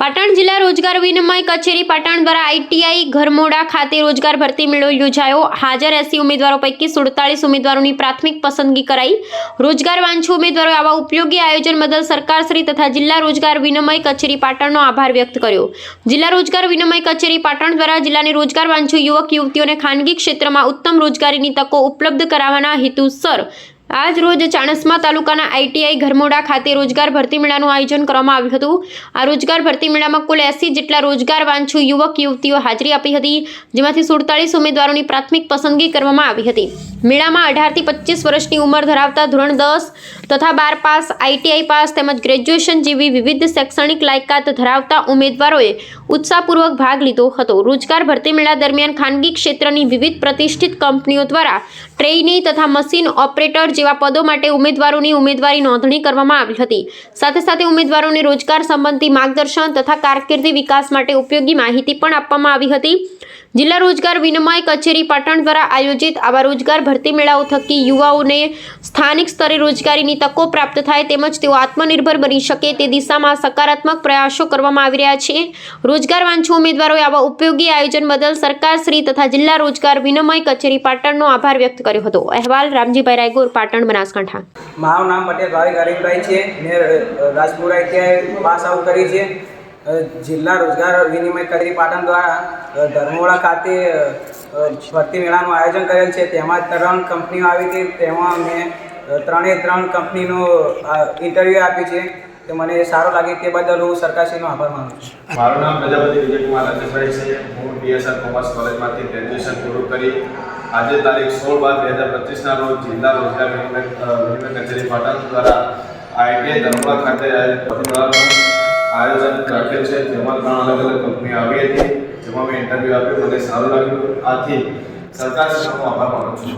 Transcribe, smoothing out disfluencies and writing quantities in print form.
પાટણ જિલ્લા રોજગાર વિનિમય કચેરી પાટણ દ્વારા આઈટીઆઈ ઘરમોડા ખાતે રોજગાર ભરતી મેળો યોજાયો। હાજર 80 ઉમેદવારો પૈકી 47 ઉમેદવારોની પ્રાથમિક પસંદગી કરાઈ। રોજગાર વાંછુ ઉમેદવારોએ આવા ઉપયોગી આયોજન બદલ સરકારશ્રી તથા જિલ્લા રોજગાર વિનિમય કચેરી પાટણનો આભાર વ્યક્ત કર્યો। જિલ્લા રોજગાર વિનિમય કચેરી પાટણ દ્વારા જિલ્લાની રોજગાર વાંછુ યુવક યુવતીઓને ખાનગી ક્ષેત્રમાં ઉત્તમ રોજગારીની તકો ઉપલબ્ધ કરાવવાના હેતુસર આજ રોજ ચાણસ્મા તાલુકાના આઈટીઆઈ ઘરમોડા ખાતે રોજગાર ભરતી મેળાનું આયોજન કરવામાં આવ્યું હતું। આ રોજગાર ભરતી મેળામાં કુલ 80 જેટલા રોજગાર વાંછુ યુવક યુવતીઓ હાજરી આપી હતી, જેમાંથી 47 ઉમેદવારોની પ્રાથમિક પસંદગી કરવામાં આવી હતી। મેળામાં 18 થી 25 વર્ષની ઉંમર ધરાવતા ધોરણ 10 તથા 12 પાસ, આઈટીઆઈ પાસ તેમજ ગ્રેજ્યુએશન જેવી વિવિધ શૈક્ષણિક લાયકાત ધરાવતા ઉમેદવારોએ ઉત્સાહપૂર્વક ભાગ લીધો હતો। રોજગાર ભરતી મેળા દરમિયાન ખાનગી ક્ષેત્રની વિવિધ પ્રતિષ્ઠિત કંપનીઓ દ્વારા ટ્રેઇની તથા મશીન ઓપરેટર જેવા પદો માટે ઉમેદવારોની ઉમેદવારી નોંધણી કરવામાં આવી હતી। સાથે સાથે ઉમેદવારોને રોજગાર સંબંધી માર્ગદર્શન તથા કારકિર્દી વિકાસ માટે ઉપયોગી માહિતી પણ આપવામાં આવી હતી। જિલ્લા રોજગાર વિનિમય કચેરી પાટણ દ્વારા આયોજિત આવા રોજગાર ભરતી મેળાઓ થકી યુવાઓને સ્થાનિક સ્તરે રોજગારીની તકો પ્રાપ્ત થાય તેમજ તેઓ આત્મનિર્ભર બની શકે તે દિશામાં સકારાત્મક પ્રયાસો કરવામાં આવી રહ્યા છે। રોજગાર વાંછુ ઉમેદવારોએ આવા ઉપયોગી આયોજન બદલ સરકારશ્રી તથા જિલ્લા રોજગાર વિનિમય કચેરી પાટણનો આભાર વ્યક્ત કર્યો હતો। અહેવાલ રામજીભાઈ રાયગોર, પાટણ, બનાસકાંઠા। મારું નામ પટેલ ભાવિક હરીફભાઈ છે। મેં રાજપુર આઈટીઆઈ પાસ આઉટ કરી છે। જિલ્લા રોજગાર વિનિમય કચેરી પાટણ દ્વારા ધર્મોડા ખાતે ભરતી મેળાનું આયોજન કરેલ છે। તેમાં 3 કંપનીઓ આવી હતી, તેમાં મેં 3 કંપનીનું ઇન્ટરવ્યૂ આપ્યું છે। તો મને સારું લાગે તે બદલ હું સરકારશ્રીનો આભાર માનું છું। મારું નામ પ્રજાપતિ વિજયકુમાર રાજેશભાઈ છે। હું બીએસઆર કોમર્સ કોલેજમાંથી ગ્રેજ્યુએશન પૂરું કરી આજે તારીખ 16/12/2025ના રોજ જિલ્લા રોજગાર વિનિમય કચેરી પાટણ દ્વારા આઈટીઆઈ ધર્મોડા ખાતે આયોજન રાખેલ છે। જેમાં 3 અલગ અલગ કંપનીઓ આવી હતી, જેમાં મેં ઇન્ટરવ્યૂ આપ્યું, મને સારું લાગ્યું। આથી સરકારશ્રીનો આભાર માનું છું।